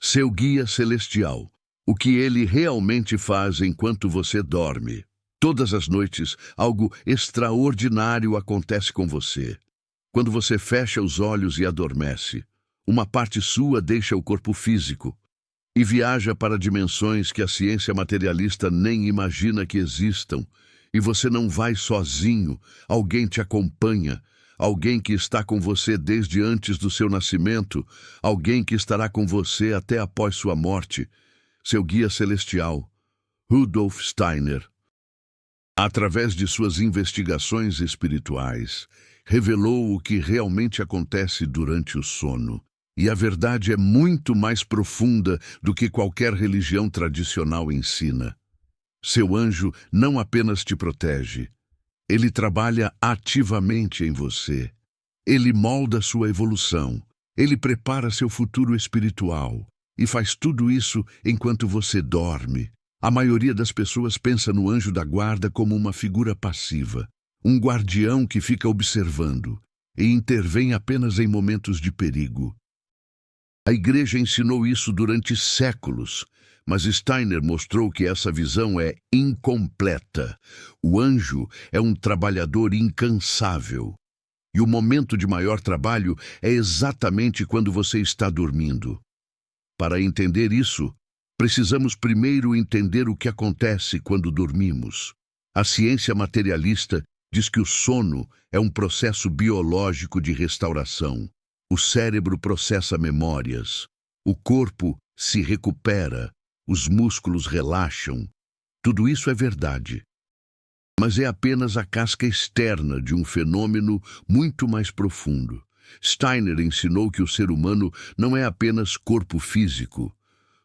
Seu guia celestial. O que ele realmente faz enquanto você dorme. Todas as noites, algo extraordinário acontece com você. Quando você fecha os olhos e adormece, uma parte sua deixa o corpo físico e viaja para dimensões que a ciência materialista nem imagina que existam. E você não vai sozinho, alguém te acompanha, alguém que está com você desde antes do seu nascimento, alguém que estará com você até após sua morte. Seu guia celestial, Rudolf Steiner. Através de suas investigações espirituais, revelou o que realmente acontece durante o sono. E a verdade é muito mais profunda do que qualquer religião tradicional ensina. Seu anjo não apenas te protege, ele trabalha ativamente em você. Ele molda sua evolução, ele prepara seu futuro espiritual e faz tudo isso enquanto você dorme. A maioria das pessoas pensa no anjo da guarda como uma figura passiva, um guardião que fica observando e intervém apenas em momentos de perigo. A igreja ensinou isso durante séculos, mas Steiner mostrou que essa visão é incompleta. O anjo é um trabalhador incansável. E o momento de maior trabalho é exatamente quando você está dormindo. Para entender isso, precisamos primeiro entender o que acontece quando dormimos. A ciência materialista diz que o sono é um processo biológico de restauração. O cérebro processa memórias, o corpo se recupera, os músculos relaxam. Tudo isso é verdade. Mas é apenas a casca externa de um fenômeno muito mais profundo. Steiner ensinou que o ser humano não é apenas corpo físico.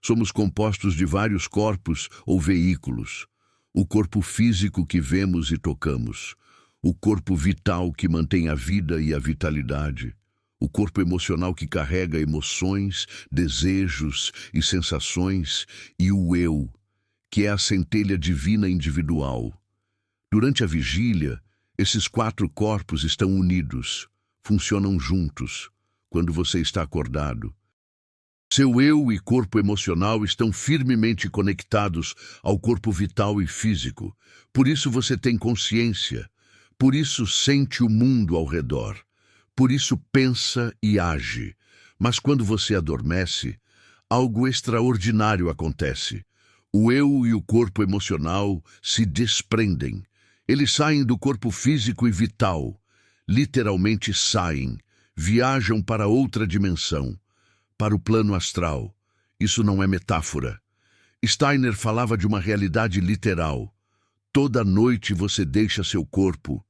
Somos compostos de vários corpos ou veículos. O corpo físico que vemos e tocamos. O corpo vital que mantém a vida e a vitalidade. O corpo emocional que carrega emoções, desejos e sensações, e o eu, que é a centelha divina individual. Durante a vigília, esses 4 corpos estão unidos, funcionam juntos, quando você está acordado. Seu eu e corpo emocional estão firmemente conectados ao corpo vital e físico. Por isso você tem consciência, por isso sente o mundo ao redor. Por isso pensa e age. Mas quando você adormece, algo extraordinário acontece. O eu e o corpo emocional se desprendem. Eles saem do corpo físico e vital. Literalmente saem. Viajam para outra dimensão. Para o plano astral. Isso não é metáfora. Steiner falava de uma realidade literal. Toda noite você deixa seu corpo.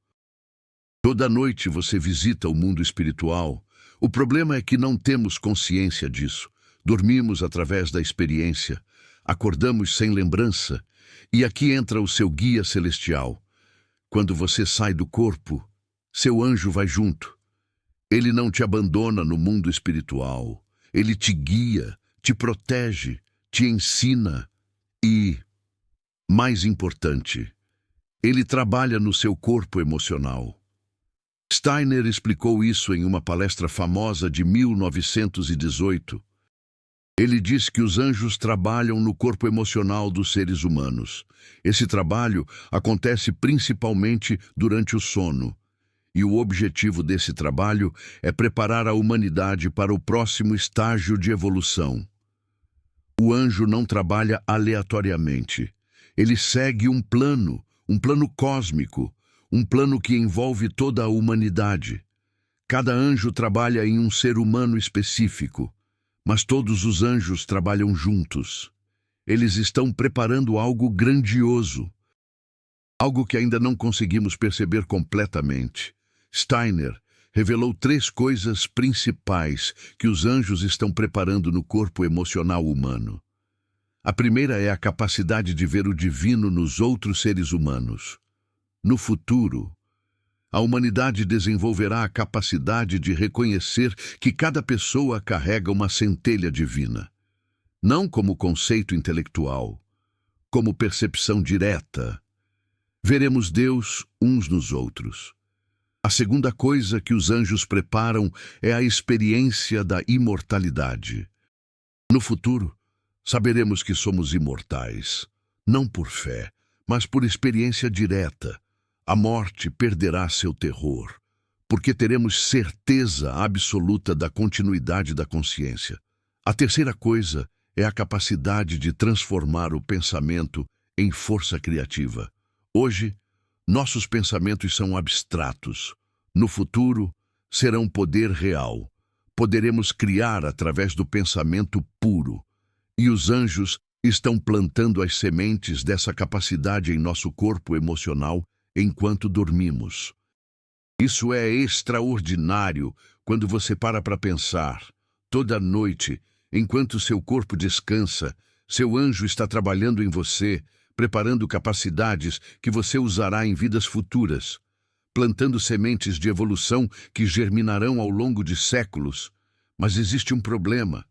Toda noite você visita o mundo espiritual. O problema é que não temos consciência disso. Dormimos através da experiência. Acordamos sem lembrança. E aqui entra o seu guia celestial. Quando você sai do corpo, seu anjo vai junto. Ele não te abandona no mundo espiritual. Ele te guia, te protege, te ensina e, mais importante, ele trabalha no seu corpo emocional. Steiner explicou isso em uma palestra famosa de 1918. Ele diz que os anjos trabalham no corpo emocional dos seres humanos. Esse trabalho acontece principalmente durante o sono. E o objetivo desse trabalho é preparar a humanidade para o próximo estágio de evolução. O anjo não trabalha aleatoriamente. Ele segue um plano cósmico, um plano que envolve toda a humanidade. Cada anjo trabalha em um ser humano específico, mas todos os anjos trabalham juntos. Eles estão preparando algo grandioso, algo que ainda não conseguimos perceber completamente. Steiner revelou 3 coisas principais que os anjos estão preparando no corpo emocional humano. A primeira é a capacidade de ver o divino nos outros seres humanos. No futuro, a humanidade desenvolverá a capacidade de reconhecer que cada pessoa carrega uma centelha divina, não como conceito intelectual, como percepção direta. Veremos Deus uns nos outros. A segunda coisa que os anjos preparam é a experiência da imortalidade. No futuro, saberemos que somos imortais, não por fé, mas por experiência direta. A morte perderá seu terror, porque teremos certeza absoluta da continuidade da consciência. A terceira coisa é a capacidade de transformar o pensamento em força criativa. Hoje, nossos pensamentos são abstratos. No futuro, serão poder real. Poderemos criar através do pensamento puro. E os anjos estão plantando as sementes dessa capacidade em nosso corpo emocional enquanto dormimos. Isso é extraordinário quando você para pensar. Toda noite, enquanto seu corpo descansa, seu anjo está trabalhando em você, preparando capacidades que você usará em vidas futuras, plantando sementes de evolução que germinarão ao longo de séculos. Mas existe um problema.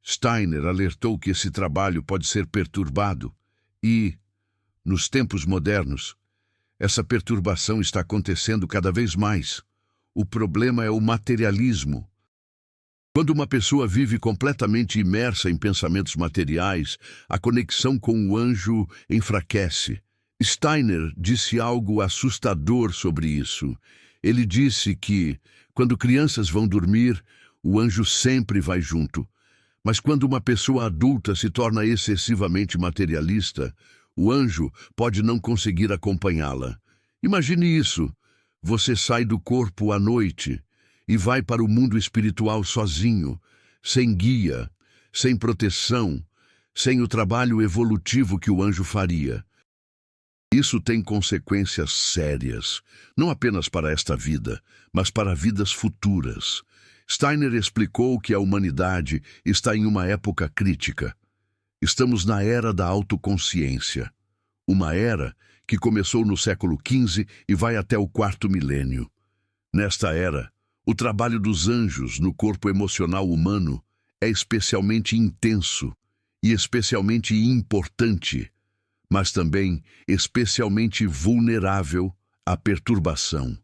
Steiner alertou que esse trabalho pode ser perturbado e, nos tempos modernos, essa perturbação está acontecendo cada vez mais. O problema é o materialismo. Quando uma pessoa vive completamente imersa em pensamentos materiais, a conexão com o anjo enfraquece. Steiner disse algo assustador sobre isso. Ele disse que, quando crianças vão dormir, o anjo sempre vai junto. Mas quando uma pessoa adulta se torna excessivamente materialista, o anjo pode não conseguir acompanhá-la. Imagine isso. Você sai do corpo à noite e vai para o mundo espiritual sozinho, sem guia, sem proteção, sem o trabalho evolutivo que o anjo faria. Isso tem consequências sérias, não apenas para esta vida, mas para vidas futuras. Steiner explicou que a humanidade está em uma época crítica. Estamos na era da autoconsciência, uma era que começou no século XV e vai até o quarto milênio. Nesta era, o trabalho dos anjos no corpo emocional humano é especialmente intenso e especialmente importante, mas também especialmente vulnerável à perturbação.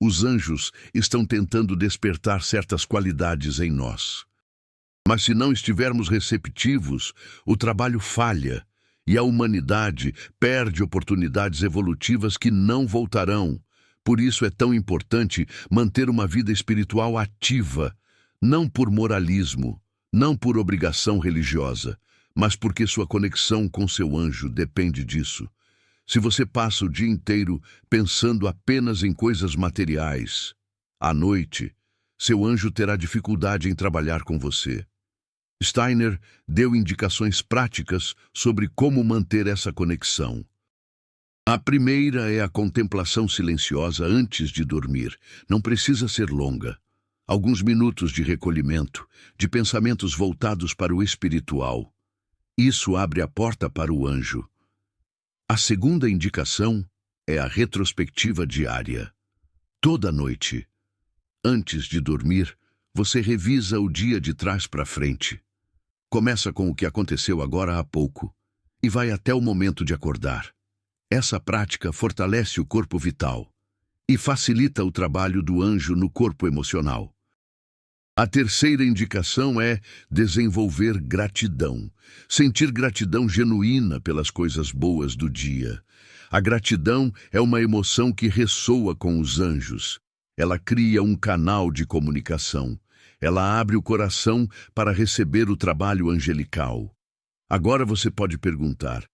Os anjos estão tentando despertar certas qualidades em nós. Mas se não estivermos receptivos, o trabalho falha e a humanidade perde oportunidades evolutivas que não voltarão. Por isso é tão importante manter uma vida espiritual ativa, não por moralismo, não por obrigação religiosa, mas porque sua conexão com seu anjo depende disso. Se você passa o dia inteiro pensando apenas em coisas materiais, à noite, seu anjo terá dificuldade em trabalhar com você. Steiner deu indicações práticas sobre como manter essa conexão. A primeira é a contemplação silenciosa antes de dormir. Não precisa ser longa. Alguns minutos de recolhimento, de pensamentos voltados para o espiritual. Isso abre a porta para o anjo. A segunda indicação é a retrospectiva diária. Toda noite, antes de dormir, você revisa o dia de trás para frente. Começa com o que aconteceu agora há pouco e vai até o momento de acordar. Essa prática fortalece o corpo vital e facilita o trabalho do anjo no corpo emocional. A terceira indicação é desenvolver gratidão. Sentir gratidão genuína pelas coisas boas do dia. A gratidão é uma emoção que ressoa com os anjos. Ela cria um canal de comunicação. Ela abre o coração para receber o trabalho angelical. Agora você pode perguntar: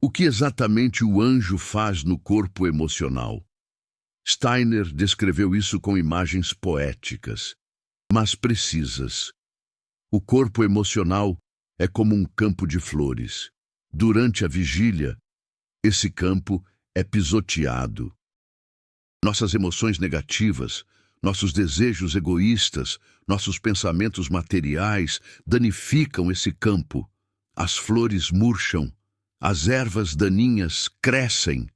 o que exatamente o anjo faz no corpo emocional? Steiner descreveu isso com imagens poéticas, mas precisas. O corpo emocional é como um campo de flores. Durante a vigília, esse campo é pisoteado. Nossas emoções negativas, nossos desejos egoístas, nossos pensamentos materiais danificam esse campo. As flores murcham, as ervas daninhas crescem.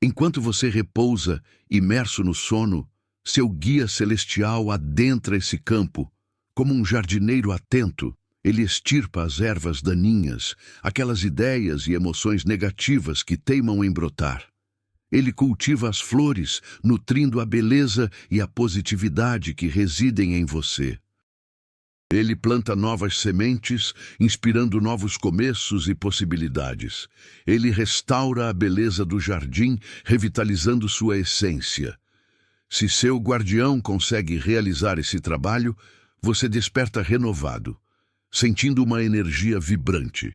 Enquanto você repousa, imerso no sono, seu guia celestial adentra esse campo. Como um jardineiro atento, ele extirpa as ervas daninhas, aquelas ideias e emoções negativas que teimam em brotar. Ele cultiva as flores, nutrindo a beleza e a positividade que residem em você. Ele planta novas sementes, inspirando novos começos e possibilidades. Ele restaura a beleza do jardim, revitalizando sua essência. Se seu guardião consegue realizar esse trabalho, você desperta renovado, sentindo uma energia vibrante,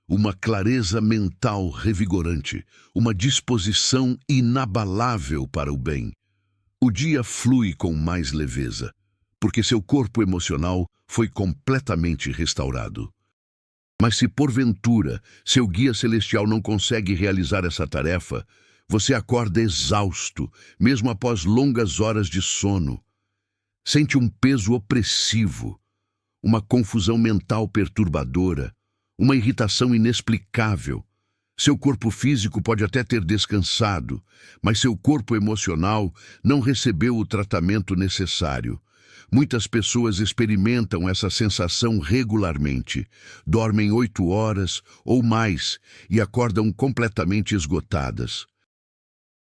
uma clareza mental revigorante, uma disposição inabalável para o bem. O dia flui com mais leveza, porque seu corpo emocional foi completamente restaurado. Mas se porventura seu guia celestial não consegue realizar essa tarefa, você acorda exausto, mesmo após longas horas de sono. Sente um peso opressivo, uma confusão mental perturbadora, uma irritação inexplicável. Seu corpo físico pode até ter descansado, mas seu corpo emocional não recebeu o tratamento necessário. Muitas pessoas experimentam essa sensação regularmente, dormem 8 horas ou mais e acordam completamente esgotadas.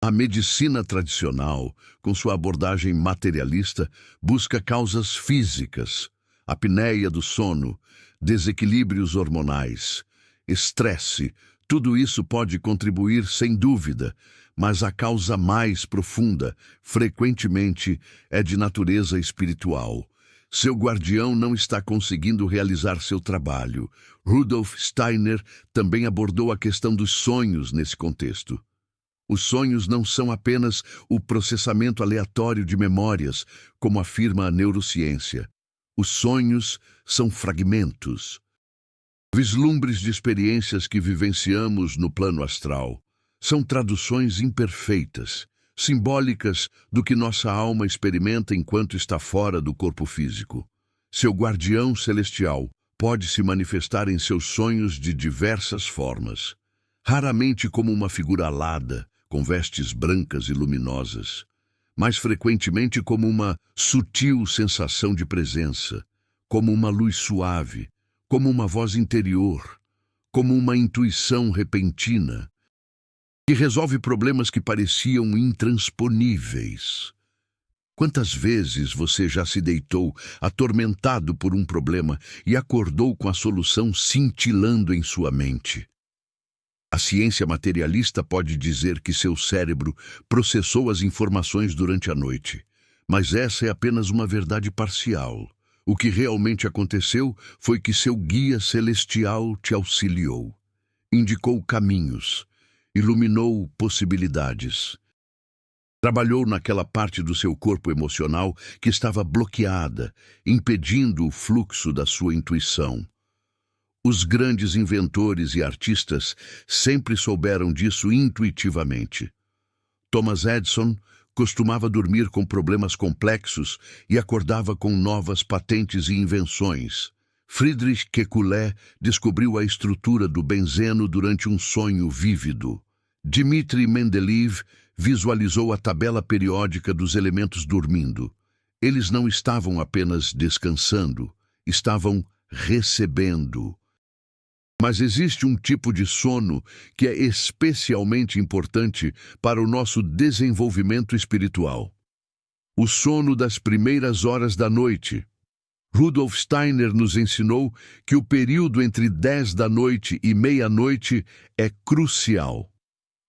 A medicina tradicional, com sua abordagem materialista, busca causas físicas, apneia do sono, desequilíbrios hormonais, estresse. Tudo isso pode contribuir sem dúvida, mas a causa mais profunda, frequentemente, é de natureza espiritual. Seu guardião não está conseguindo realizar seu trabalho. Rudolf Steiner também abordou a questão dos sonhos nesse contexto. Os sonhos não são apenas o processamento aleatório de memórias, como afirma a neurociência. Os sonhos são fragmentos, vislumbres de experiências que vivenciamos no plano astral. São traduções imperfeitas, simbólicas do que nossa alma experimenta enquanto está fora do corpo físico. Seu guardião celestial pode se manifestar em seus sonhos de diversas formas, raramente como uma figura alada, com vestes brancas e luminosas, mais frequentemente como uma sutil sensação de presença, como uma luz suave, como uma voz interior, como uma intuição repentina, que resolve problemas que pareciam intransponíveis. Quantas vezes você já se deitou atormentado por um problema e acordou com a solução cintilando em sua mente? A ciência materialista pode dizer que seu cérebro processou as informações durante a noite, mas essa é apenas uma verdade parcial. O que realmente aconteceu foi que seu guia celestial te auxiliou, indicou caminhos, iluminou possibilidades. Trabalhou naquela parte do seu corpo emocional que estava bloqueada, impedindo o fluxo da sua intuição. Os grandes inventores e artistas sempre souberam disso intuitivamente. Thomas Edison costumava dormir com problemas complexos e acordava com novas patentes e invenções. Friedrich Kekulé descobriu a estrutura do benzeno durante um sonho vívido. Dmitri Mendeleev visualizou a tabela periódica dos elementos dormindo. Eles não estavam apenas descansando, estavam recebendo. Mas existe um tipo de sono que é especialmente importante para o nosso desenvolvimento espiritual. O sono das primeiras horas da noite. Rudolf Steiner nos ensinou que o período entre 10 da noite e meia-noite é crucial.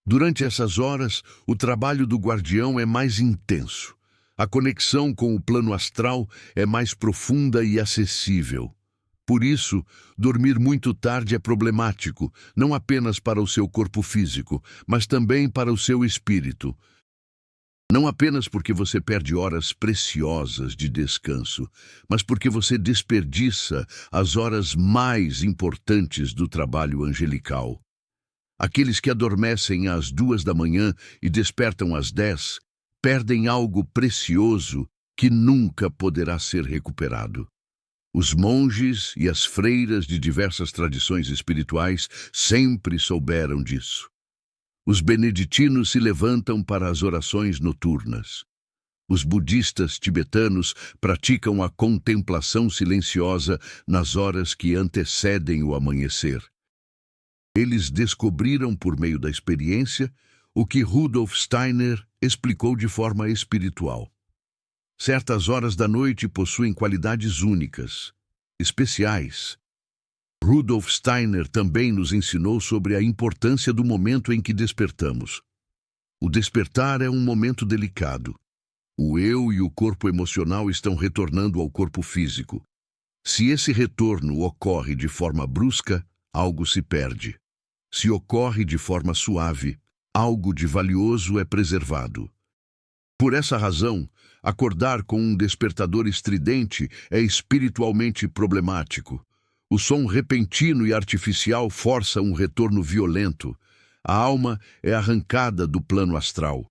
Durante essas horas, o trabalho do guardião é mais intenso. A conexão com o plano astral é mais profunda e acessível. Por isso, dormir muito tarde é problemático, não apenas para o seu corpo físico, mas também para o seu espírito. Não apenas porque você perde horas preciosas de descanso, mas porque você desperdiça as horas mais importantes do trabalho angelical. Aqueles que adormecem às 2 da manhã e despertam às 10, perdem algo precioso que nunca poderá ser recuperado. Os monges e as freiras de diversas tradições espirituais sempre souberam disso. Os beneditinos se levantam para as orações noturnas. Os budistas tibetanos praticam a contemplação silenciosa nas horas que antecedem o amanhecer. Eles descobriram por meio da experiência o que Rudolf Steiner explicou de forma espiritual. Certas horas da noite possuem qualidades únicas. especiais. Rudolf Steiner também nos ensinou sobre a importância do momento em que despertamos. O despertar é um momento delicado. O eu e o corpo emocional estão retornando ao corpo físico. Se esse retorno ocorre de forma brusca, algo se perde. Se ocorre de forma suave, algo de valioso é preservado. Por essa razão, acordar com um despertador estridente é espiritualmente problemático. O som repentino e artificial força um retorno violento. A alma é arrancada do plano astral.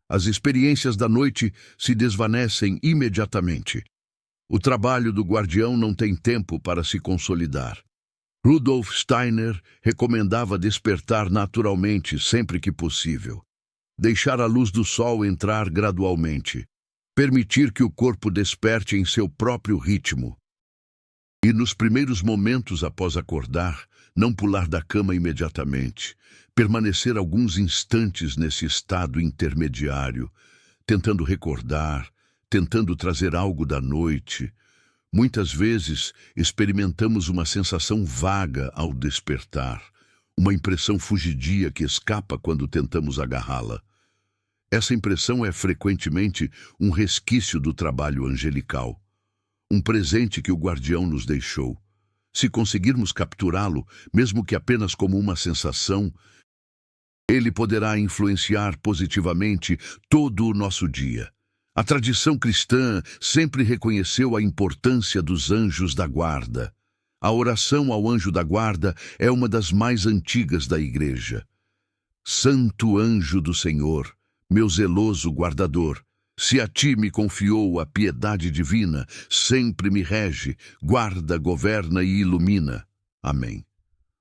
As experiências da noite se desvanecem imediatamente. O trabalho do guardião não tem tempo para se consolidar. Rudolf Steiner recomendava despertar naturalmente sempre que possível. Deixar a luz do sol entrar gradualmente. Permitir que o corpo desperte em seu próprio ritmo. E nos primeiros momentos após acordar, não pular da cama imediatamente. Permanecer alguns instantes nesse estado intermediário, tentando recordar, tentando trazer algo da noite. Muitas vezes experimentamos uma sensação vaga ao despertar, uma impressão fugidia que escapa quando tentamos agarrá-la. Essa impressão é frequentemente um resquício do trabalho angelical, um presente que o guardião nos deixou. Se conseguirmos capturá-lo, mesmo que apenas como uma sensação, ele poderá influenciar positivamente todo o nosso dia. A tradição cristã sempre reconheceu a importância dos anjos da guarda. A oração ao anjo da guarda é uma das mais antigas da Igreja. Santo anjo do Senhor, meu zeloso guardador, se a ti me confiou a piedade divina, sempre me rege, guarda, governa e ilumina. Amém.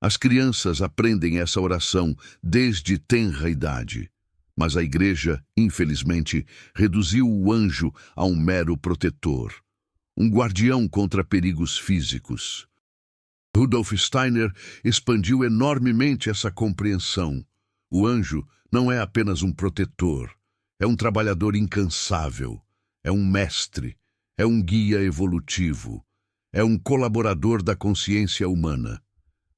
As crianças aprendem essa oração desde tenra idade. Mas a Igreja, infelizmente, reduziu o anjo a um mero protetor, um guardião contra perigos físicos. Rudolf Steiner expandiu enormemente essa compreensão. O anjo não é apenas um protetor, é um trabalhador incansável, é um mestre, é um guia evolutivo, é um colaborador da consciência humana.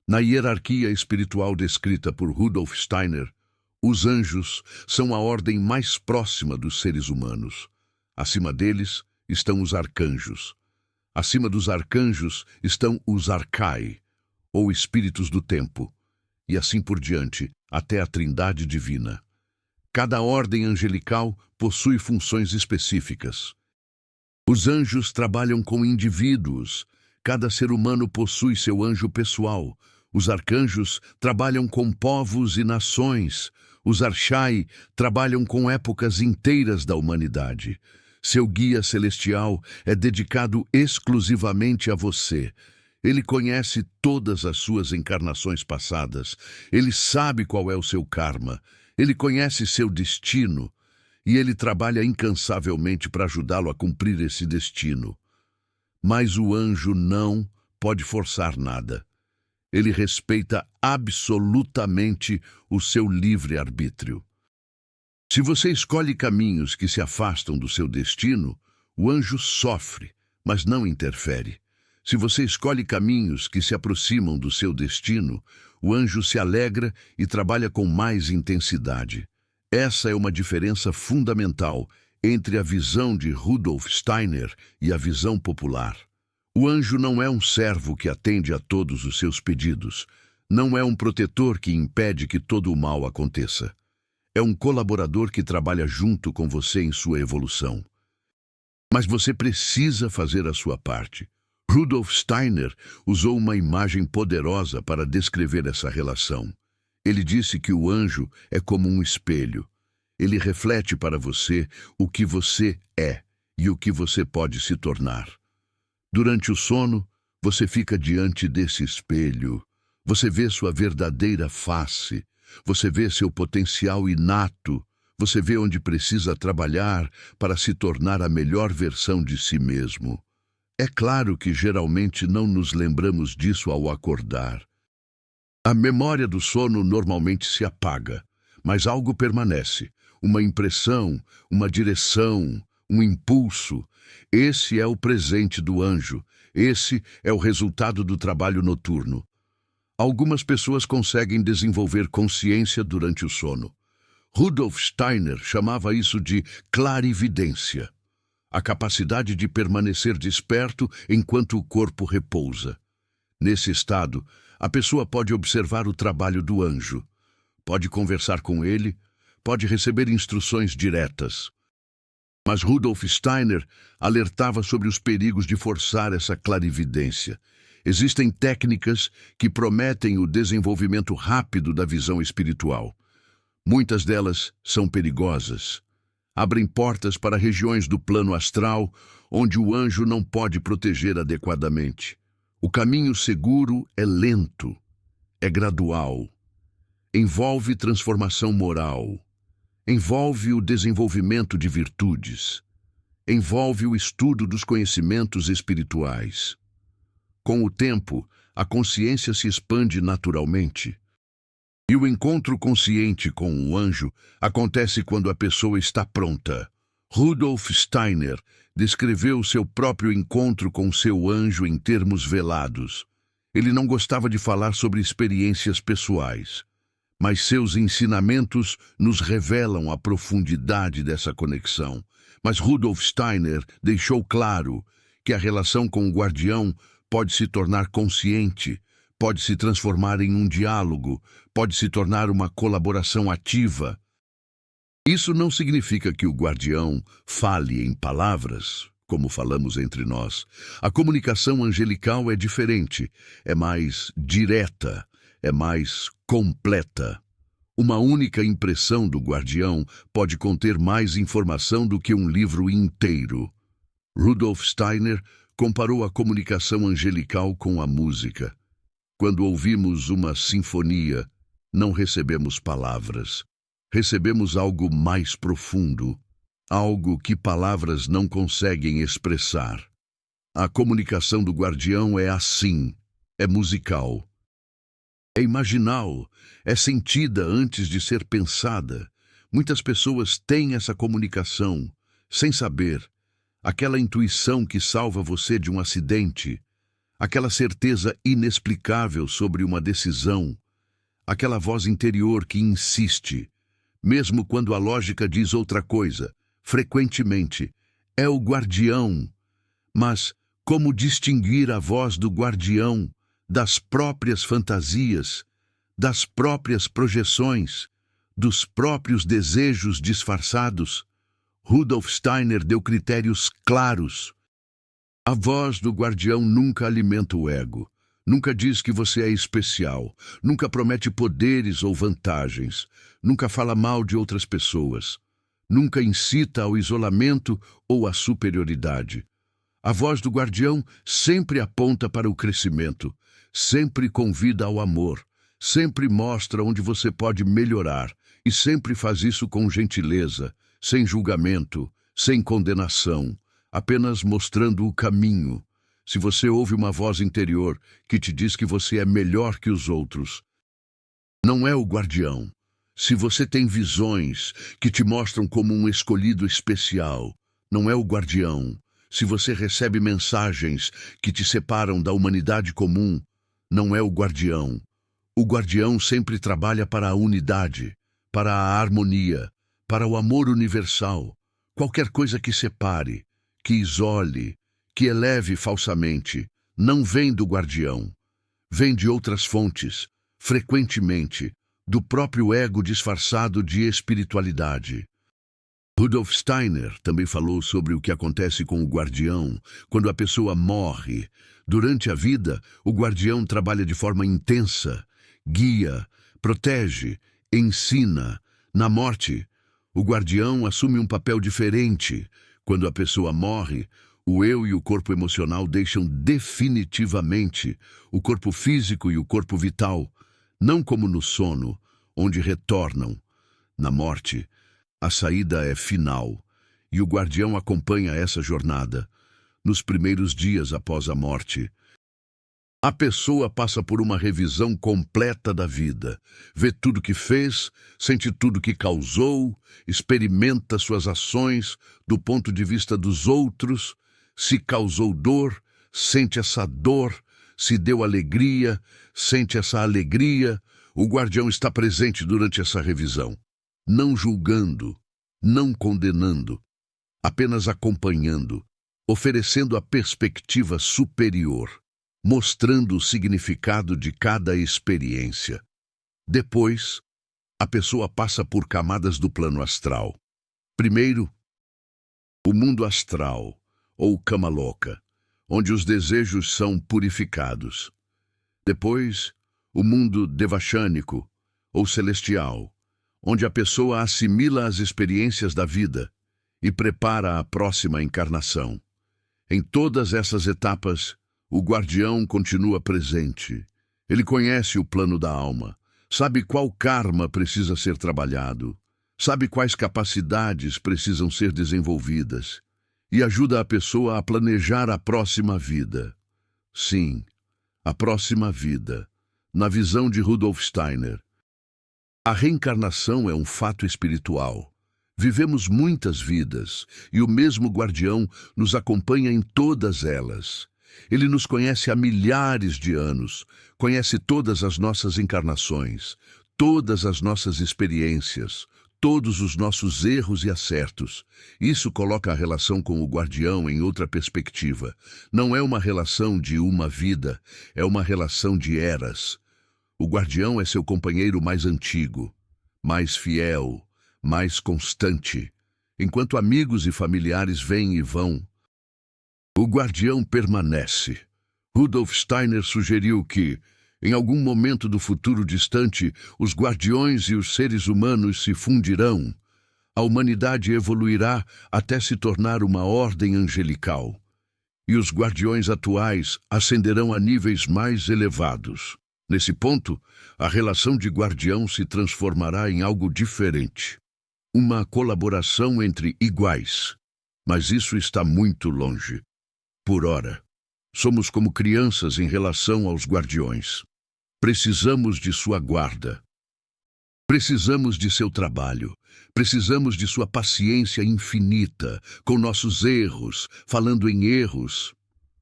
Na hierarquia espiritual descrita por Rudolf Steiner, os anjos são a ordem mais próxima dos seres humanos. Acima deles estão os arcanjos. Acima dos arcanjos estão os arcai, ou espíritos do tempo, e assim por diante, até a Trindade divina. Cada ordem angelical possui funções específicas. Os anjos trabalham com indivíduos. Cada ser humano possui seu anjo pessoal. Os arcanjos trabalham com povos e nações. Os archai trabalham com épocas inteiras da humanidade. Seu guia celestial é dedicado exclusivamente a você. Ele conhece todas as suas encarnações passadas. Ele sabe qual é o seu karma. Ele conhece seu destino. E ele trabalha incansavelmente para ajudá-lo a cumprir esse destino. Mas o anjo não pode forçar nada. Ele respeita absolutamente o seu livre-arbítrio. Se você escolhe caminhos que se afastam do seu destino, o anjo sofre, mas não interfere. Se você escolhe caminhos que se aproximam do seu destino, o anjo se alegra e trabalha com mais intensidade. Essa é uma diferença fundamental entre a visão de Rudolf Steiner e a visão popular. O anjo não é um servo que atende a todos os seus pedidos. Não é um protetor que impede que todo o mal aconteça. É um colaborador que trabalha junto com você em sua evolução. Mas você precisa fazer a sua parte. Rudolf Steiner usou uma imagem poderosa para descrever essa relação. Ele disse que o anjo é como um espelho. Ele reflete para você o que você é e o que você pode se tornar. Durante o sono, você fica diante desse espelho. Você vê sua verdadeira face. Você vê seu potencial inato. Você vê onde precisa trabalhar para se tornar a melhor versão de si mesmo. É claro que geralmente não nos lembramos disso ao acordar. A memória do sono normalmente se apaga, mas algo permanece. Uma impressão, uma direção, um impulso. Esse é o presente do anjo. Esse é o resultado do trabalho noturno. Algumas pessoas conseguem desenvolver consciência durante o sono. Rudolf Steiner chamava isso de clarividência, a capacidade de permanecer desperto enquanto o corpo repousa. Nesse estado, a pessoa pode observar o trabalho do anjo, pode conversar com ele, pode receber instruções diretas. Mas Rudolf Steiner alertava sobre os perigos de forçar essa clarividência. Existem técnicas que prometem o desenvolvimento rápido da visão espiritual. Muitas delas são perigosas. Abrem portas para regiões do plano astral onde o anjo não pode proteger adequadamente. O caminho seguro é lento, é gradual. Envolve transformação moral. Envolve o desenvolvimento de virtudes. Envolve o estudo dos conhecimentos espirituais. Com o tempo, a consciência se expande naturalmente. E o encontro consciente com o anjo acontece quando a pessoa está pronta. Rudolf Steiner descreveu seu próprio encontro com seu anjo em termos velados. Ele não gostava de falar sobre experiências pessoais, mas seus ensinamentos nos revelam a profundidade dessa conexão. Mas Rudolf Steiner deixou claro que a relação com o guardião pode se tornar consciente, pode se transformar em um diálogo, pode se tornar uma colaboração ativa. Isso não significa que o guardião fale em palavras, como falamos entre nós. A comunicação angelical é diferente, é mais direta, é mais completa. Uma única impressão do guardião pode conter mais informação do que um livro inteiro. Rudolf Steiner comparou a comunicação angelical com a música. Quando ouvimos uma sinfonia, não recebemos palavras. Recebemos algo mais profundo, algo que palavras não conseguem expressar. A comunicação do guardião é assim, é musical. É imaginal, é sentida antes de ser pensada. Muitas pessoas têm essa comunicação, sem saber. Aquela intuição que salva você de um acidente, aquela certeza inexplicável sobre uma decisão, aquela voz interior que insiste, mesmo quando a lógica diz outra coisa. Frequentemente, é o guardião. Mas como distinguir a voz do guardião das próprias fantasias, das próprias projeções, dos próprios desejos disfarçados? Rudolf Steiner deu critérios claros. A voz do guardião nunca alimenta o ego, nunca diz que você é especial, nunca promete poderes ou vantagens, nunca fala mal de outras pessoas, nunca incita ao isolamento ou à superioridade. A voz do guardião sempre aponta para o crescimento, sempre convida ao amor, sempre mostra onde você pode melhorar e sempre faz isso com gentileza, sem julgamento, sem condenação, apenas mostrando o caminho. Se você ouve uma voz interior que te diz que você é melhor que os outros, não é o guardião. Se você tem visões que te mostram como um escolhido especial, não é o guardião. Se você recebe mensagens que te separam da humanidade comum, não é o guardião. O guardião sempre trabalha para a unidade, para a harmonia, para o amor universal. Qualquer coisa que separe, que isole, que eleve falsamente, não vem do guardião. Vem de outras fontes, frequentemente, do próprio ego disfarçado de espiritualidade. Rudolf Steiner também falou sobre o que acontece com o guardião quando a pessoa morre. Durante a vida, o guardião trabalha de forma intensa, guia, protege, ensina. Na morte, o guardião assume um papel diferente. Quando a pessoa morre, o eu e o corpo emocional deixam definitivamente o corpo físico e o corpo vital, não como no sono, onde retornam. Na morte, a saída é final, e o guardião acompanha essa jornada. Nos primeiros dias após a morte, a pessoa passa por uma revisão completa da vida, vê tudo que fez, sente tudo que causou, experimenta suas ações do ponto de vista dos outros, se causou dor, sente essa dor, se deu alegria, sente essa alegria. O guardião está presente durante essa revisão, não julgando, não condenando, apenas acompanhando, oferecendo a perspectiva superior, mostrando o significado de cada experiência. Depois, a pessoa passa por camadas do plano astral. Primeiro, o mundo astral, ou cama louca, onde os desejos são purificados. Depois, o mundo devachânico, ou celestial, onde a pessoa assimila as experiências da vida e prepara a próxima encarnação. Em todas essas etapas, o guardião continua presente. Ele conhece o plano da alma, sabe qual karma precisa ser trabalhado, sabe quais capacidades precisam ser desenvolvidas e ajuda a pessoa a planejar a próxima vida. Sim, a próxima vida, na visão de Rudolf Steiner. A reencarnação é um fato espiritual. Vivemos muitas vidas e o mesmo guardião nos acompanha em todas elas. Ele nos conhece há milhares de anos, conhece todas as nossas encarnações, todas as nossas experiências, todos os nossos erros e acertos. Isso coloca a relação com o guardião em outra perspectiva. Não é uma relação de uma vida, é uma relação de eras. O guardião é seu companheiro mais antigo, mais fiel, mais constante. Enquanto amigos e familiares vêm e vão, o guardião permanece. Rudolf Steiner sugeriu que, em algum momento do futuro distante, os guardiões e os seres humanos se fundirão. A humanidade evoluirá até se tornar uma ordem angelical. E os guardiões atuais ascenderão a níveis mais elevados. Nesse ponto, a relação de guardião se transformará em algo diferente. Uma colaboração entre iguais. Mas isso está muito longe. Por ora, somos como crianças em relação aos guardiões. Precisamos de sua guarda. Precisamos de seu trabalho. Precisamos de sua paciência infinita, com nossos erros, falando em erros.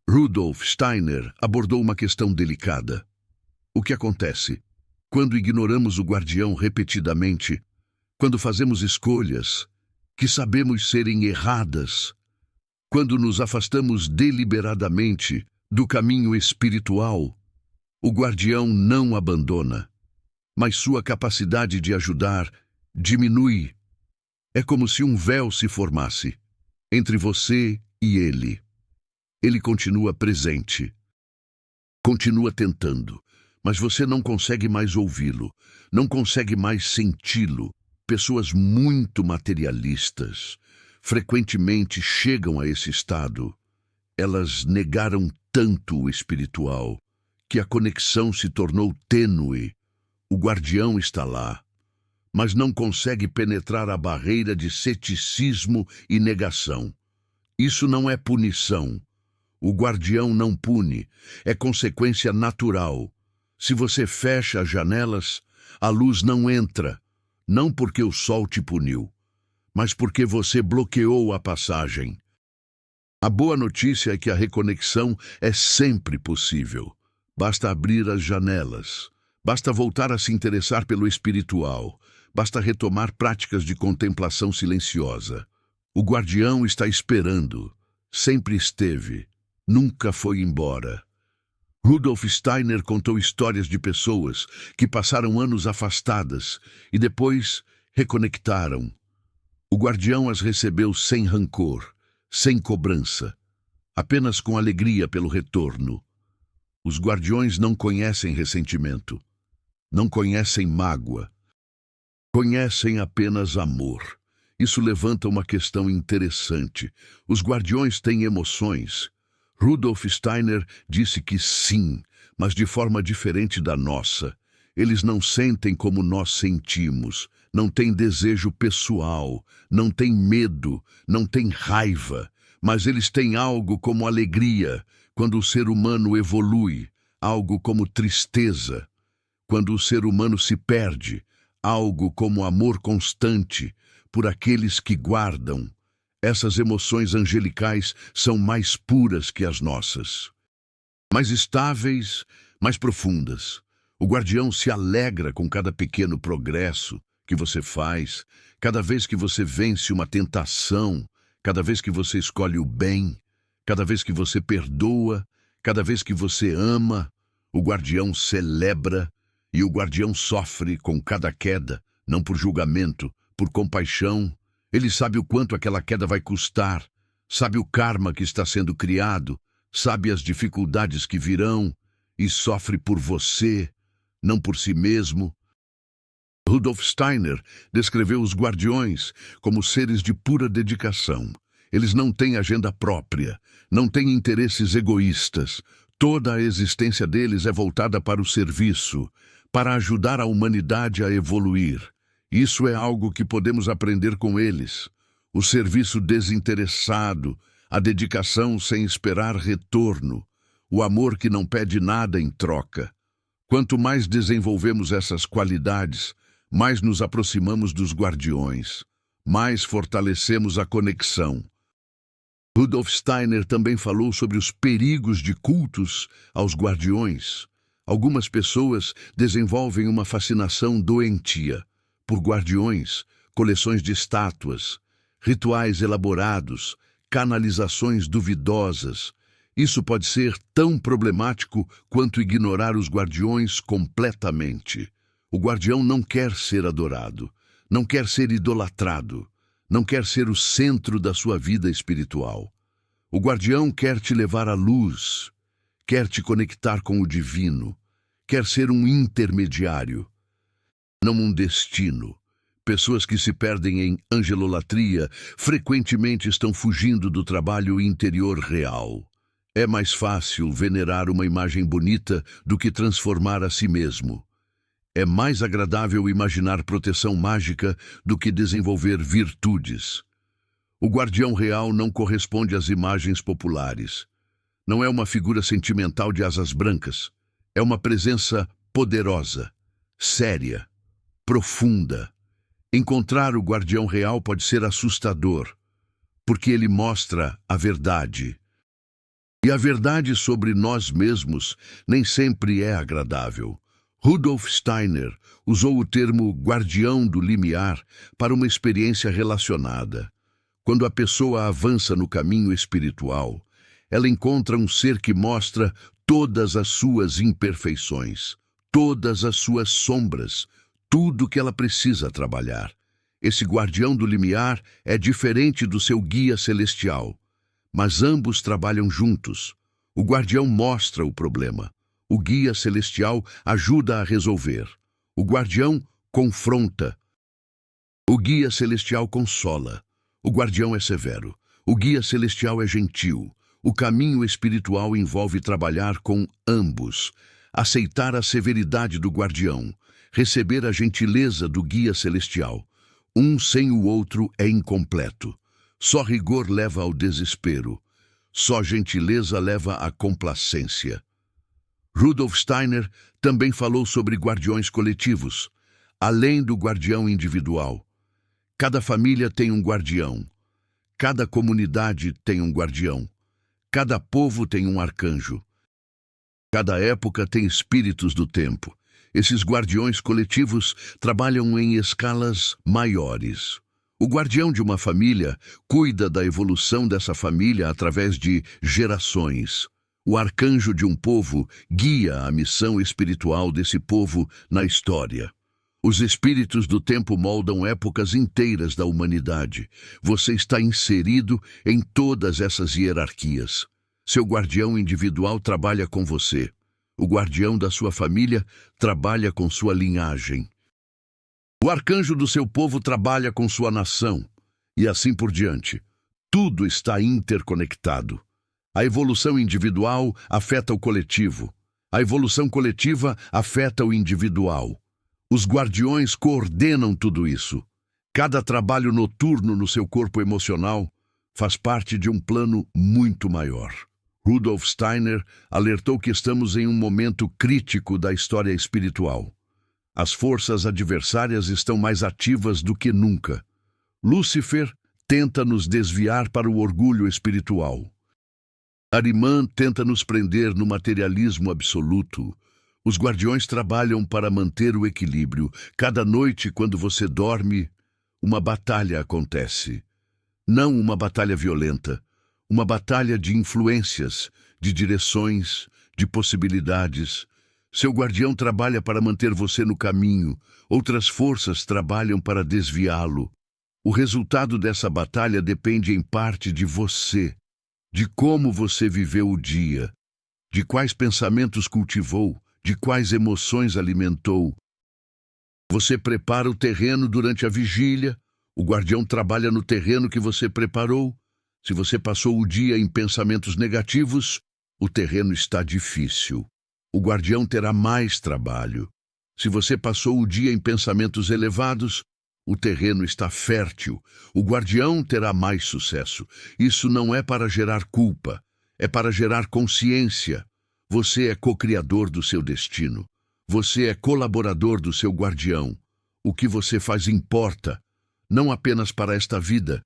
Rudolf Steiner abordou uma questão delicada. O que acontece quando ignoramos o guardião repetidamente, quando fazemos escolhas que sabemos serem erradas, quando nos afastamos deliberadamente do caminho espiritual? O guardião não abandona, mas sua capacidade de ajudar diminui. É como se um véu se formasse entre você e ele. Ele continua presente, continua tentando, mas você não consegue mais ouvi-lo, não consegue mais senti-lo. Pessoas muito materialistas frequentemente chegam a esse estado. Elas negaram tanto o espiritual que a conexão se tornou tênue. O guardião está lá, mas não consegue penetrar a barreira de ceticismo e negação. Isso não é punição. O guardião não pune, é consequência natural. Se você fecha as janelas, a luz não entra, não porque o sol te puniu, mas porque você bloqueou a passagem. A boa notícia é que a reconexão é sempre possível. Basta abrir as janelas, basta voltar a se interessar pelo espiritual, basta retomar práticas de contemplação silenciosa. O guardião está esperando, sempre esteve, nunca foi embora. Rudolf Steiner contou histórias de pessoas que passaram anos afastadas e depois reconectaram. O guardião as recebeu sem rancor, sem cobrança, apenas com alegria pelo retorno. Os guardiões não conhecem ressentimento, não conhecem mágoa, conhecem apenas amor. Isso levanta uma questão interessante. Os guardiões têm emoções. Rudolf Steiner disse que sim, mas de forma diferente da nossa. Eles não sentem como nós sentimos, não têm desejo pessoal, não têm medo, não têm raiva, mas eles têm algo como alegria quando o ser humano evolui, algo como tristeza quando o ser humano se perde, algo como amor constante por aqueles que guardam. Essas emoções angelicais são mais puras que as nossas. mais estáveis, mais profundas. O guardião se alegra com cada pequeno progresso que você faz, cada vez que você vence uma tentação, cada vez que você escolhe o bem, cada vez que você perdoa, cada vez que você ama. O guardião celebra e o guardião sofre com cada queda, não por julgamento, por compaixão. Ele sabe o quanto aquela queda vai custar, sabe o karma que está sendo criado, sabe as dificuldades que virão e sofre por você, não por si mesmo. Rudolf Steiner descreveu os guardiões como seres de pura dedicação. Eles não têm agenda própria, não têm interesses egoístas. Toda a existência deles é voltada para o serviço, para ajudar a humanidade a evoluir. Isso é algo que podemos aprender com eles. O serviço desinteressado, a dedicação sem esperar retorno, o amor que não pede nada em troca. Quanto mais desenvolvemos essas qualidades, mais nos aproximamos dos guardiões, mais fortalecemos a conexão. Rudolf Steiner também falou sobre os perigos de cultos aos guardiões. Algumas pessoas desenvolvem uma fascinação doentia por guardiões, coleções de estátuas, rituais elaborados, canalizações duvidosas. Isso pode ser tão problemático quanto ignorar os guardiões completamente. O guardião não quer ser adorado, não quer ser idolatrado, não quer ser o centro da sua vida espiritual. O guardião quer te levar à luz, quer te conectar com o divino, quer ser um intermediário, não um destino. Pessoas que se perdem em angelolatria frequentemente estão fugindo do trabalho interior real. É mais fácil venerar uma imagem bonita do que transformar a si mesmo. É mais agradável imaginar proteção mágica do que desenvolver virtudes. O guardião real não corresponde às imagens populares. Não é uma figura sentimental de asas brancas. É uma presença poderosa, séria, profunda. Encontrar o guardião real pode ser assustador, porque ele mostra a verdade. E a verdade sobre nós mesmos nem sempre é agradável. Rudolf Steiner usou o termo guardião do limiar para uma experiência relacionada. Quando a pessoa avança no caminho espiritual, ela encontra um ser que mostra todas as suas imperfeições, todas as suas sombras, tudo que ela precisa trabalhar. Esse guardião do limiar é diferente do seu guia celestial, mas ambos trabalham juntos. O guardião mostra o problema. O guia celestial ajuda a resolver. O guardião confronta. O guia celestial consola. O guardião é severo. O guia celestial é gentil. O caminho espiritual envolve trabalhar com ambos, aceitar a severidade do guardião, receber a gentileza do guia celestial. Um sem o outro é incompleto. Só rigor leva ao desespero. Só gentileza leva à complacência. Rudolf Steiner também falou sobre guardiões coletivos, além do guardião individual. Cada família tem um guardião. Cada comunidade tem um guardião. Cada povo tem um arcanjo. Cada época tem espíritos do tempo. Esses guardiões coletivos trabalham em escalas maiores. O guardião de uma família cuida da evolução dessa família através de gerações. O arcanjo de um povo guia a missão espiritual desse povo na história. Os espíritos do tempo moldam épocas inteiras da humanidade. Você está inserido em todas essas hierarquias. Seu guardião individual trabalha com você. O guardião da sua família trabalha com sua linhagem. O arcanjo do seu povo trabalha com sua nação. E assim por diante. Tudo está interconectado. A evolução individual afeta o coletivo. A evolução coletiva afeta o individual. Os guardiões coordenam tudo isso. Cada trabalho noturno no seu corpo emocional faz parte de um plano muito maior. Rudolf Steiner alertou que estamos em um momento crítico da história espiritual. As forças adversárias estão mais ativas do que nunca. Lúcifer tenta nos desviar para o orgulho espiritual. Ahriman tenta nos prender no materialismo absoluto. Os guardiões trabalham para manter o equilíbrio. Cada noite, quando você dorme, uma batalha acontece. Não uma batalha violenta, uma batalha de influências, de direções, de possibilidades. Seu guardião trabalha para manter você no caminho, outras forças trabalham para desviá-lo. O resultado dessa batalha depende em parte de você, de como você viveu o dia, de quais pensamentos cultivou, de quais emoções alimentou. Você prepara o terreno durante a vigília, o guardião trabalha no terreno que você preparou. Se você passou o dia em pensamentos negativos, o terreno está difícil. O guardião terá mais trabalho. Se você passou o dia em pensamentos elevados, o terreno está fértil. O guardião terá mais sucesso. Isso não é para gerar culpa, é para gerar consciência. Você é co-criador do seu destino. Você é colaborador do seu guardião. O que você faz importa, não apenas para esta vida,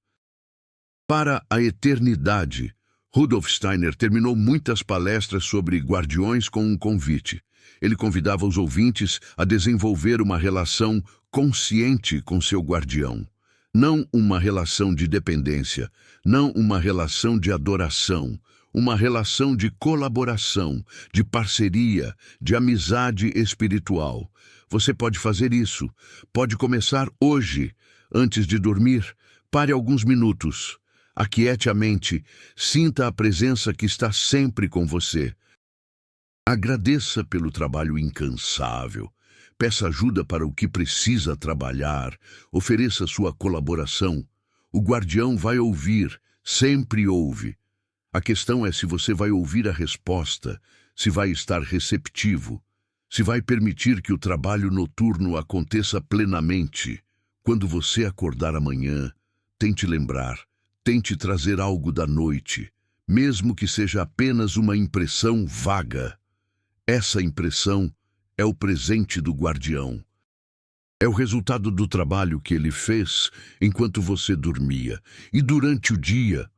para a eternidade. Rudolf Steiner terminou muitas palestras sobre guardiões com um convite. Ele convidava os ouvintes a desenvolver uma relação consciente com seu guardião. Não uma relação de dependência, não uma relação de adoração, uma relação de colaboração, de parceria, de amizade espiritual. Você pode fazer isso. Pode começar hoje. Antes de dormir, pare alguns minutos. Aquiete a mente. Sinta a presença que está sempre com você. Agradeça pelo trabalho incansável. Peça ajuda para o que precisa trabalhar. Ofereça sua colaboração. O guardião vai ouvir, sempre ouve. A questão é se você vai ouvir a resposta, se vai estar receptivo, se vai permitir que o trabalho noturno aconteça plenamente. Quando você acordar amanhã, tente lembrar, tente trazer algo da noite, mesmo que seja apenas uma impressão vaga. Essa impressão é o presente do guardião. É o resultado do trabalho que ele fez enquanto você dormia. E durante o dia,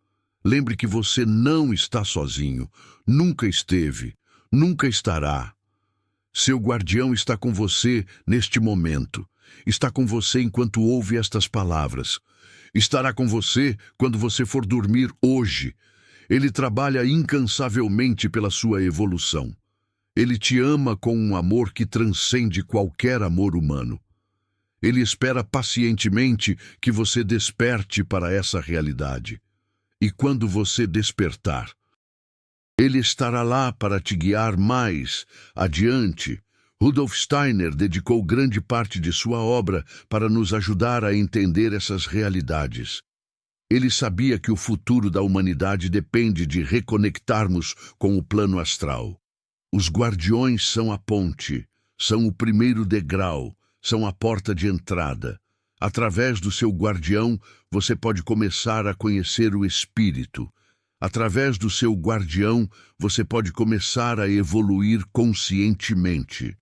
lembre que você não está sozinho, nunca esteve, nunca estará. Seu guardião está com você neste momento. Está com você enquanto ouve estas palavras. Estará com você quando você for dormir hoje. Ele trabalha incansavelmente pela sua evolução. Ele te ama com um amor que transcende qualquer amor humano. Ele espera pacientemente que você desperte para essa realidade. E quando você despertar, ele estará lá para te guiar mais adiante. Rudolf Steiner dedicou grande parte de sua obra para nos ajudar a entender essas realidades. Ele sabia que o futuro da humanidade depende de reconectarmos com o plano astral. Os guardiões são a ponte, são o primeiro degrau, são a porta de entrada. Através do seu guardião, você pode começar a conhecer o espírito. Através do seu guardião, você pode começar a evoluir conscientemente.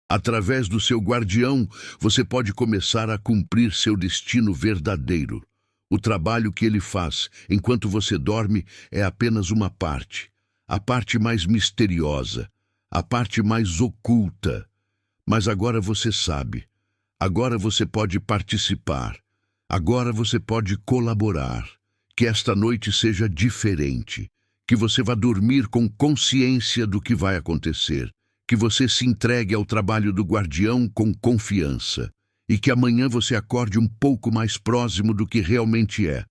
Através do seu guardião, você pode começar a cumprir seu destino verdadeiro. O trabalho que ele faz enquanto você dorme é apenas uma parte, a parte mais misteriosa, a parte mais oculta. Mas agora você sabe, agora você pode participar, agora você pode colaborar. Que esta noite seja diferente, que você vá dormir com consciência do que vai acontecer, que você se entregue ao trabalho do guardião com confiança e que amanhã você acorde um pouco mais próximo do que realmente é.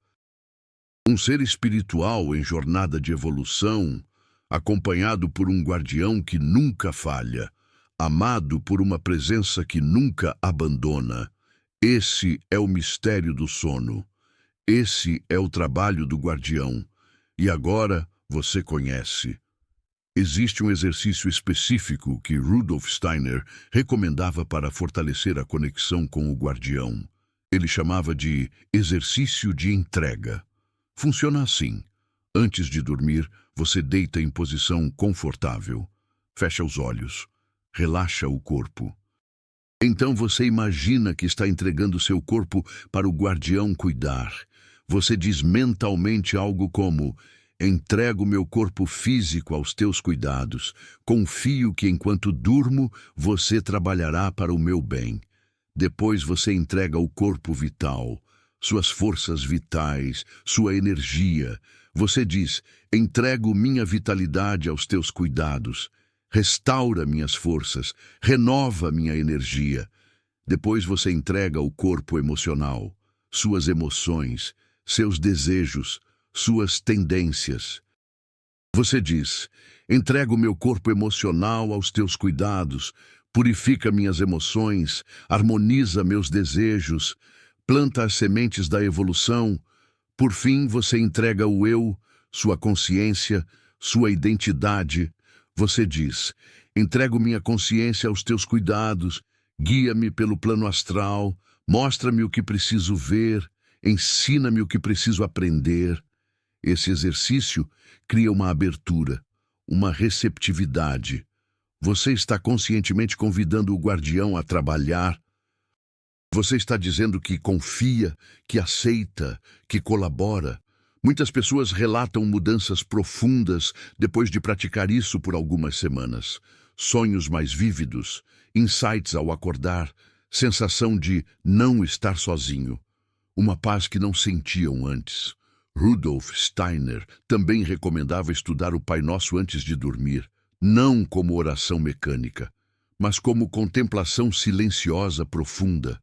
Um ser espiritual em jornada de evolução, acompanhado por um guardião que nunca falha, amado por uma presença que nunca abandona. Esse é o mistério do sono. Esse é o trabalho do guardião. E agora você conhece. Existe um exercício específico que Rudolf Steiner recomendava para fortalecer a conexão com o guardião. Ele chamava de exercício de entrega. Funciona assim. Antes de dormir, você deita em posição confortável. Fecha os olhos. Relaxa o corpo. Então você imagina que está entregando seu corpo para o guardião cuidar. Você diz mentalmente algo como: Entrego meu corpo físico aos teus cuidados. Confio que enquanto durmo, você trabalhará para o meu bem. Depois você entrega o corpo vital, suas forças vitais, sua energia. Você diz: entrego minha vitalidade aos teus cuidados. Restaura minhas forças, renova minha energia. Depois você entrega o corpo emocional, suas emoções, seus desejos, suas tendências. Você diz: entrego meu corpo emocional aos teus cuidados, purifica minhas emoções, harmoniza meus desejos, planta as sementes da evolução. Por fim, você entrega o eu, sua consciência, sua identidade. Você diz: entrego minha consciência aos teus cuidados, guia-me pelo plano astral, mostra-me o que preciso ver, ensina-me o que preciso aprender. Esse exercício cria uma abertura, uma receptividade. Você está conscientemente convidando o guardião a trabalhar. Você está dizendo que confia, que aceita, que colabora. Muitas pessoas relatam mudanças profundas depois de praticar isso por algumas semanas. Sonhos mais vívidos, insights ao acordar, sensação de não estar sozinho. Uma paz que não sentiam antes. Rudolf Steiner também recomendava estudar o Pai Nosso antes de dormir, não como oração mecânica, mas como contemplação silenciosa profunda.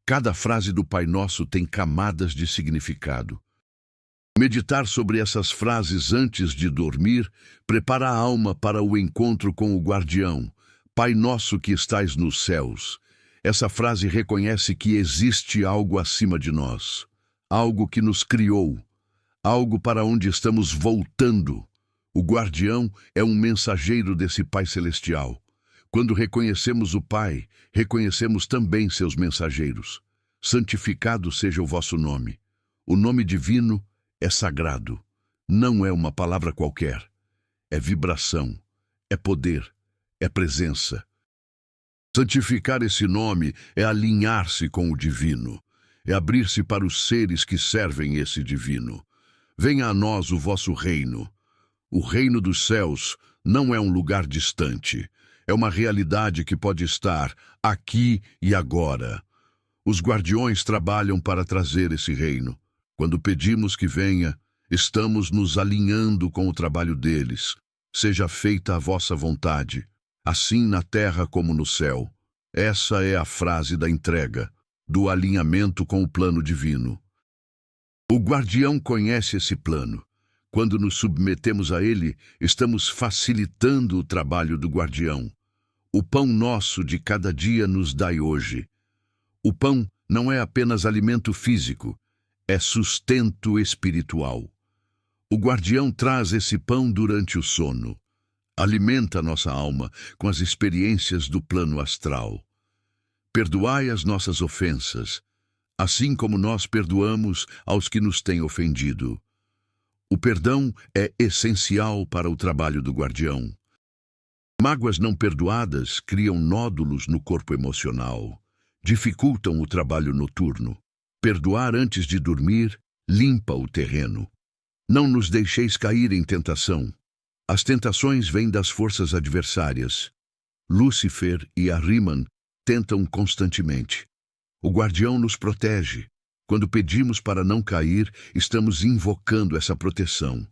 Cada frase do Pai Nosso tem camadas de significado. Meditar sobre essas frases antes de dormir prepara a alma para o encontro com o guardião. Pai nosso que estais nos céus. Essa frase reconhece que existe algo acima de nós, algo que nos criou, algo para onde estamos voltando. O guardião é um mensageiro desse Pai Celestial. Quando reconhecemos o Pai, reconhecemos também seus mensageiros. Santificado seja o vosso nome. O nome divino é sagrado. Não é uma palavra qualquer. É vibração, é poder, é presença. Santificar esse nome é alinhar-se com o divino, é abrir-se para os seres que servem esse divino. Venha a nós o vosso reino. O reino dos céus não é um lugar distante, é uma realidade que pode estar aqui e agora. Os guardiões trabalham para trazer esse reino. Quando pedimos que venha, estamos nos alinhando com o trabalho deles. Seja feita a vossa vontade, assim na terra como no céu. Essa é a frase da entrega, do alinhamento com o plano divino. O guardião conhece esse plano. Quando nos submetemos a ele, estamos facilitando o trabalho do guardião. O pão nosso de cada dia nos dai hoje. O pão não é apenas alimento físico, é sustento espiritual. O guardião traz esse pão durante o sono. Alimenta nossa alma com as experiências do plano astral. Perdoai as nossas ofensas, assim como nós perdoamos aos que nos têm ofendido. O perdão é essencial para o trabalho do guardião. Mágoas não perdoadas criam nódulos no corpo emocional, dificultam o trabalho noturno. Perdoar antes de dormir limpa o terreno. Não nos deixeis cair em tentação. As tentações vêm das forças adversárias. Lúcifer e Ahriman tentam constantemente. O guardião nos protege. Quando pedimos para não cair, estamos invocando essa proteção.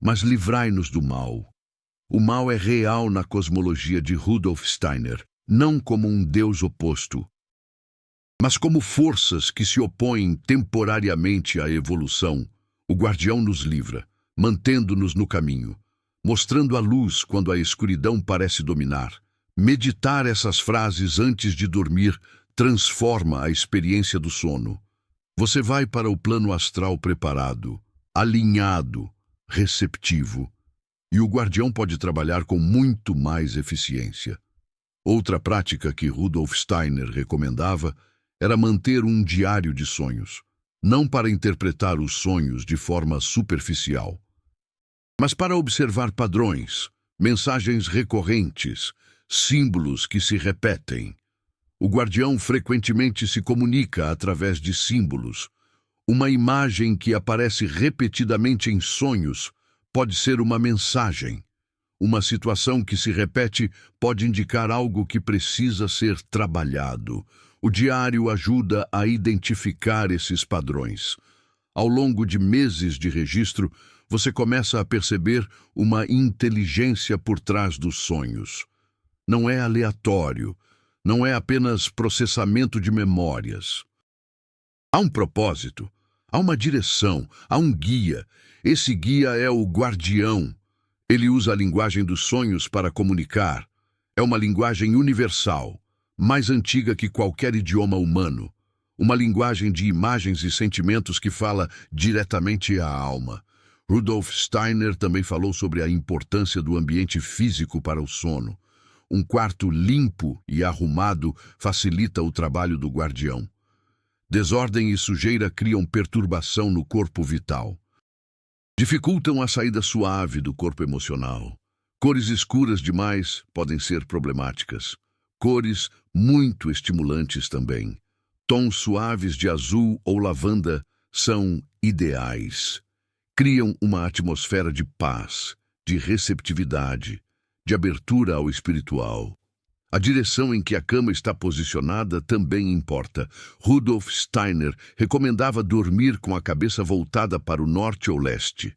Mas livrai-nos do mal. O mal é real na cosmologia de Rudolf Steiner, não como um Deus oposto, mas como forças que se opõem temporariamente à evolução. O guardião nos livra, mantendo-nos no caminho, mostrando a luz quando a escuridão parece dominar. Meditar essas frases antes de dormir transforma a experiência do sono. Você vai para o plano astral preparado, alinhado, receptivo, e o guardião pode trabalhar com muito mais eficiência. Outra prática que Rudolf Steiner recomendava era manter um diário de sonhos, não para interpretar os sonhos de forma superficial, mas para observar padrões, mensagens recorrentes, símbolos que se repetem. O guardião frequentemente se comunica através de símbolos. Uma imagem que aparece repetidamente em sonhos pode ser uma mensagem. Uma situação que se repete pode indicar algo que precisa ser trabalhado. O diário ajuda a identificar esses padrões. Ao longo de meses de registro, você começa a perceber uma inteligência por trás dos sonhos. Não é aleatório, não é apenas processamento de memórias. Há um propósito, há uma direção, há um guia. Esse guia é o guardião. Ele usa a linguagem dos sonhos para comunicar. É uma linguagem universal, mais antiga que qualquer idioma humano. Uma linguagem de imagens e sentimentos que fala diretamente à alma. Rudolf Steiner também falou sobre a importância do ambiente físico para o sono. Um quarto limpo e arrumado facilita o trabalho do guardião. Desordem e sujeira criam perturbação no corpo vital. Dificultam a saída suave do corpo emocional. Cores escuras demais podem ser problemáticas. Cores muito estimulantes também. Tons suaves de azul ou lavanda são ideais. Criam uma atmosfera de paz, de receptividade, de abertura ao espiritual. A direção em que a cama está posicionada também importa. Rudolf Steiner recomendava dormir com a cabeça voltada para o norte ou leste.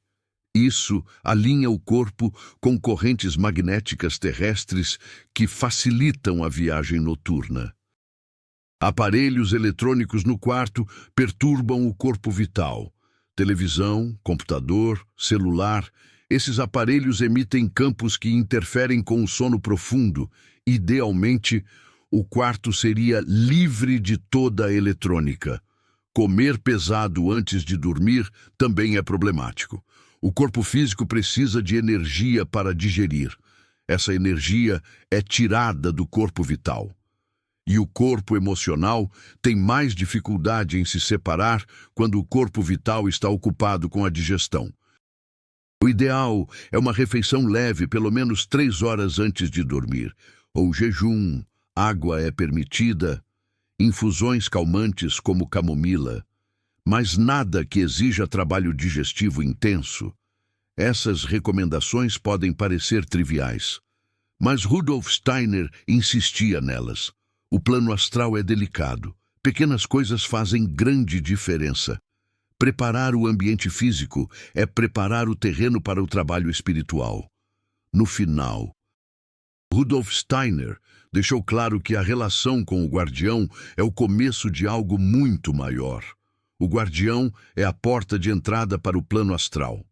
Isso alinha o corpo com correntes magnéticas terrestres que facilitam a viagem noturna. Aparelhos eletrônicos no quarto perturbam o corpo vital. Televisão, computador, celular, esses aparelhos emitem campos que interferem com o sono profundo. Idealmente, o quarto seria livre de toda a eletrônica. Comer pesado antes de dormir também é problemático. O corpo físico precisa de energia para digerir. Essa energia é tirada do corpo vital. E o corpo emocional tem mais dificuldade em se separar quando o corpo vital está ocupado com a digestão. O ideal é uma refeição leve pelo menos 3 horas antes de dormir, ou jejum, água é permitida, infusões calmantes como camomila, mas nada que exija trabalho digestivo intenso. Essas recomendações podem parecer triviais, mas Rudolf Steiner insistia nelas. O plano astral é delicado. Pequenas coisas fazem grande diferença. Preparar o ambiente físico é preparar o terreno para o trabalho espiritual. No final, Rudolf Steiner deixou claro que a relação com o guardião é o começo de algo muito maior. O guardião é a porta de entrada para o plano astral.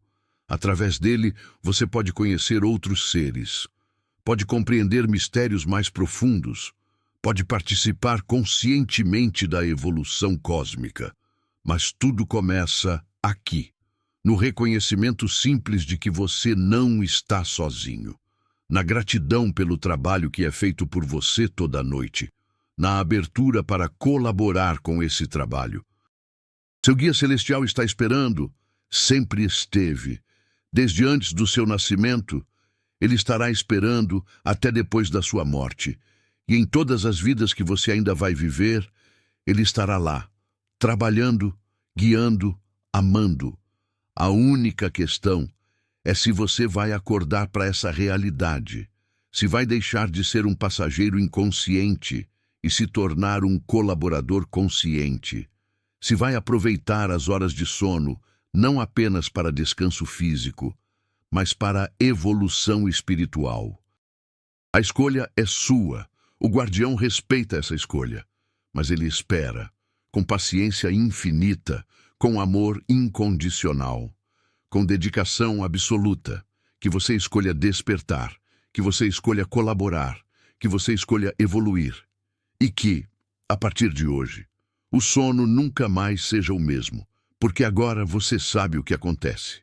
Através dele, você pode conhecer outros seres, pode compreender mistérios mais profundos, pode participar conscientemente da evolução cósmica. Mas tudo começa aqui, no reconhecimento simples de que você não está sozinho, na gratidão pelo trabalho que é feito por você toda noite, na abertura para colaborar com esse trabalho. Seu guia celestial está esperando, sempre esteve. Desde antes do seu nascimento, ele estará esperando até depois da sua morte. E em todas as vidas que você ainda vai viver, ele estará lá, trabalhando, guiando, amando. A única questão é se você vai acordar para essa realidade, se vai deixar de ser um passageiro inconsciente e se tornar um colaborador consciente, se vai aproveitar as horas de sono não apenas para descanso físico, mas para evolução espiritual. A escolha é sua. O guardião respeita essa escolha, mas ele espera, com paciência infinita, com amor incondicional, com dedicação absoluta, que você escolha despertar, que você escolha colaborar, que você escolha evoluir, e que, a partir de hoje, o sono nunca mais seja o mesmo, porque agora você sabe o que acontece.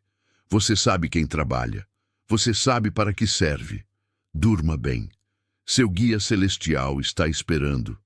Você sabe quem trabalha, você sabe para que serve. Durma bem. Seu guia celestial está esperando.